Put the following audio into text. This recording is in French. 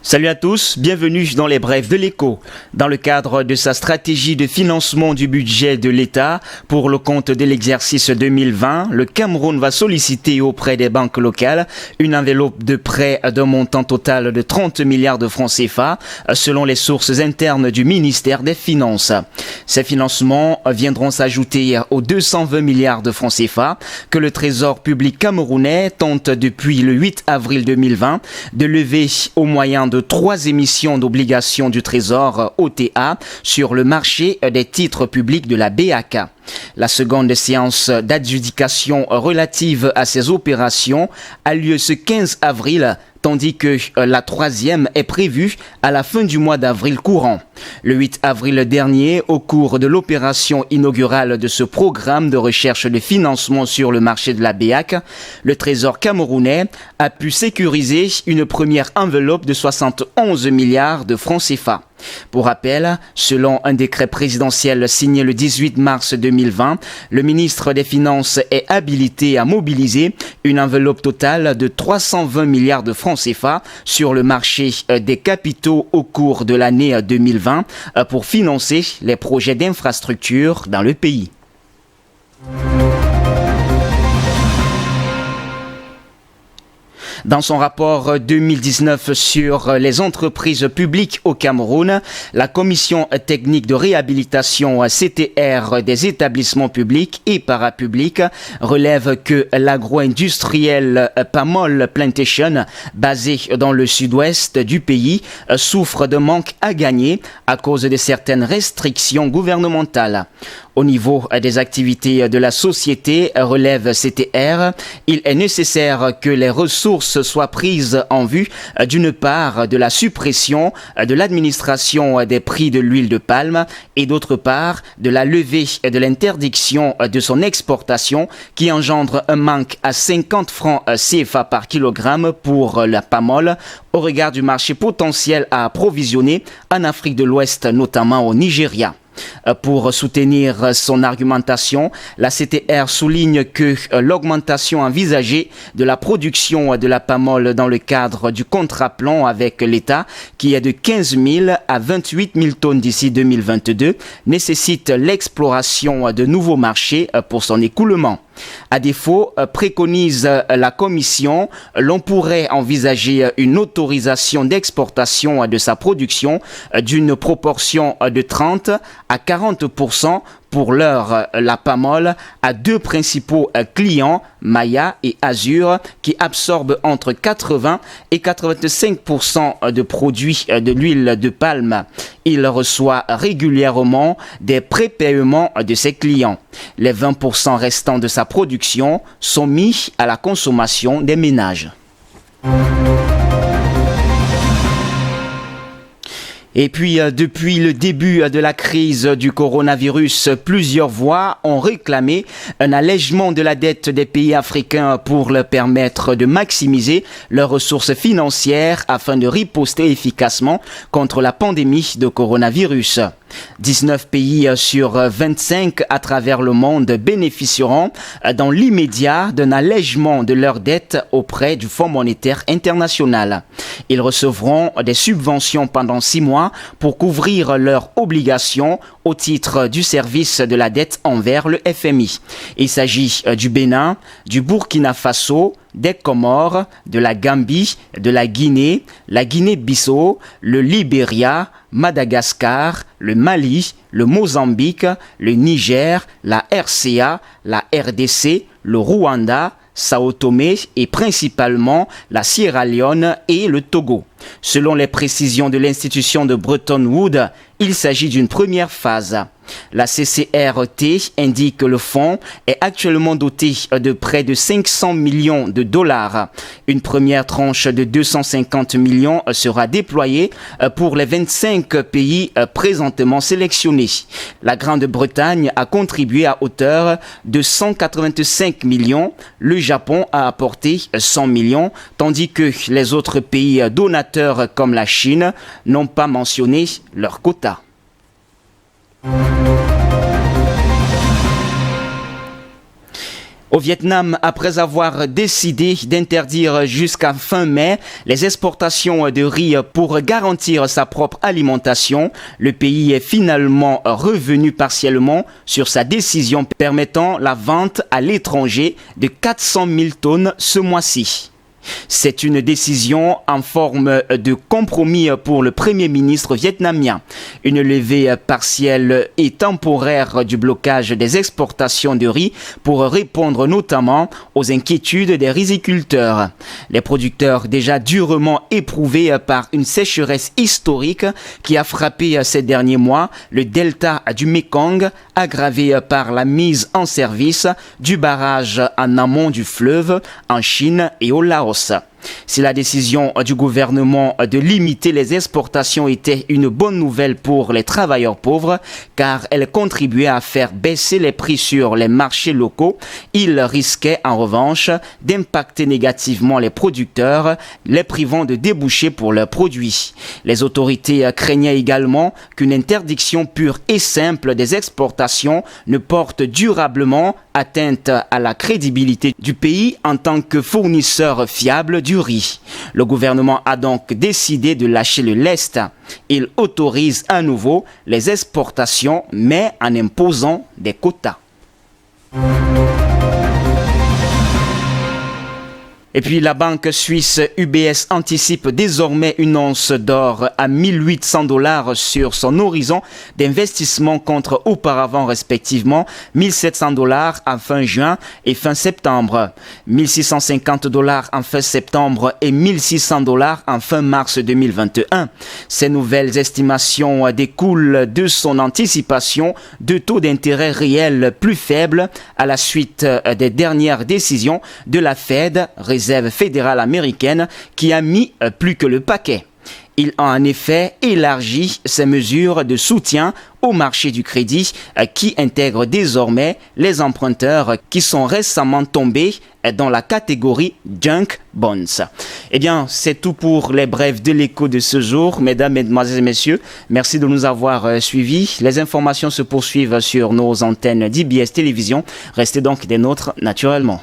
Salut à tous, bienvenue dans les brèves de l'Écho. Dans le cadre de sa stratégie de financement du budget de l'État pour le compte de l'exercice 2020, le Cameroun va solliciter auprès des banques locales une enveloppe de prêts d'un montant total de 30 milliards de francs CFA, selon les sources internes du ministère des Finances. Ces financements viendront s'ajouter aux 220 milliards de francs CFA que le Trésor public camerounais tente depuis le 8 avril 2020 de lever au moyen de 3 émissions d'obligations du Trésor OTA sur le marché des titres publics de la BAK. La seconde séance d'adjudication relative à ces opérations a lieu ce 15 avril, tandis que la troisième est prévue à la fin du mois d'avril courant. Le 8 avril dernier, au cours de l'opération inaugurale de ce programme de recherche de financement sur le marché de la BAK, le Trésor camerounais a pu sécuriser une première enveloppe de 71 milliards de francs CFA. Pour rappel, selon un décret présidentiel signé le 18 mars 2020, le ministre des Finances est habilité à mobiliser une enveloppe totale de 320 milliards de francs CFA sur le marché des capitaux au cours de l'année 2020 pour financer les projets d'infrastructure dans le pays. Dans son rapport 2019 sur les entreprises publiques au Cameroun, la Commission technique de réhabilitation CTR des établissements publics et parapublics relève que l'agro-industriel Pamol Plantation, basé dans le sud-ouest du pays, souffre de manque à gagner à cause de certaines restrictions gouvernementales. Au niveau des activités de la société, relève CTR, il est nécessaire que les ressources soient prises en vue d'une part de la suppression de l'administration des prix de l'huile de palme et d'autre part de la levée de l'interdiction de son exportation qui engendre un manque à 50 francs CFA par kilogramme pour la Pamol au regard du marché potentiel à approvisionner en Afrique de l'Ouest, notamment au Nigeria. Pour soutenir son argumentation, la CTR souligne que l'augmentation envisagée de la production de la Pamol dans le cadre du contrat plan avec l'État, qui est de 15 000 à 28 000 tonnes d'ici 2022, nécessite l'exploration de nouveaux marchés pour son écoulement. À défaut, préconise la Commission, l'on pourrait envisager une autorisation d'exportation de sa production d'une proportion de 30 à 40% pour l'heure la Pamol à deux principaux clients, Maya et Azur, qui absorbent entre 80 et 85% de produits de l'huile de palme. Il reçoit régulièrement des prépaiements de ses clients. Les 20% restants de sa production sont mis à la consommation des ménages. Et puis, depuis le début de la crise du coronavirus, plusieurs voix ont réclamé un allègement de la dette des pays africains pour leur permettre de maximiser leurs ressources financières afin de riposter efficacement contre la pandémie de coronavirus. 19 pays sur 25 à travers le monde bénéficieront dans l'immédiat d'un allègement de leurs dettes auprès du Fonds monétaire international. Ils recevront des subventions pendant 6 mois pour couvrir leurs obligations au titre du service de la dette envers le FMI. Il s'agit du Bénin, du Burkina Faso, des Comores, de la Gambie, de la Guinée-Bissau, le Libéria, Madagascar, le Mali, le Mozambique, le Niger, la RCA, la RDC, le Rwanda, Sao Tomé et principalement la Sierra Leone et le Togo. Selon les précisions de l'institution de Bretton Woods, il s'agit d'une première phase. La CCRT indique que le fonds est actuellement doté de près de 500 millions de dollars. Une première tranche de 250 millions sera déployée pour les 25 pays présentement sélectionnés. La Grande-Bretagne a contribué à hauteur de 185 millions. Le Japon a apporté 100 millions, tandis que les autres pays donateurs comme la Chine n'ont pas mentionné leur quota. Au Vietnam, après avoir décidé d'interdire jusqu'à fin mai les exportations de riz pour garantir sa propre alimentation, le pays est finalement revenu partiellement sur sa décision permettant la vente à l'étranger de 400 000 tonnes ce mois-ci. C'est une décision en forme de compromis pour le Premier ministre vietnamien. Une levée partielle et temporaire du blocage des exportations de riz pour répondre notamment aux inquiétudes des riziculteurs. Les producteurs déjà durement éprouvés par une sécheresse historique qui a frappé ces derniers mois le delta du Mekong, aggravé par la mise en service du barrage en amont du fleuve en Chine et au Laos. Si la décision du gouvernement de limiter les exportations était une bonne nouvelle pour les travailleurs pauvres, car elle contribuait à faire baisser les prix sur les marchés locaux, il risquait en revanche d'impacter négativement les producteurs, les privant de débouchés pour leurs produits. Les autorités craignaient également qu'une interdiction pure et simple des exportations ne porte durablement atteinte à la crédibilité du pays en tant que fournisseur fiable du riz. Le gouvernement a donc décidé de lâcher le lest. Il autorise à nouveau les exportations, mais en imposant des quotas. Et puis la banque suisse UBS anticipe désormais une once d'or à $1 800 sur son horizon d'investissement contre auparavant respectivement $1 700 en fin juin et fin septembre, $1 650 en fin septembre et $1 600 en fin mars 2021. Ces nouvelles estimations découlent de son anticipation de taux d'intérêt réel plus faibles à la suite des dernières décisions de la Fed, Réserve fédérale américaine, qui a mis plus que le paquet. Il a en effet élargi ses mesures de soutien au marché du crédit qui intègre désormais les emprunteurs qui sont récemment tombés dans la catégorie Junk Bonds. Eh bien, c'est tout pour les brèves de l'écho de ce jour. Mesdames, Mesdemoiselles et Messieurs, merci de nous avoir suivis. Les informations se poursuivent sur nos antennes d'IBS Télévision. Restez donc des nôtres naturellement.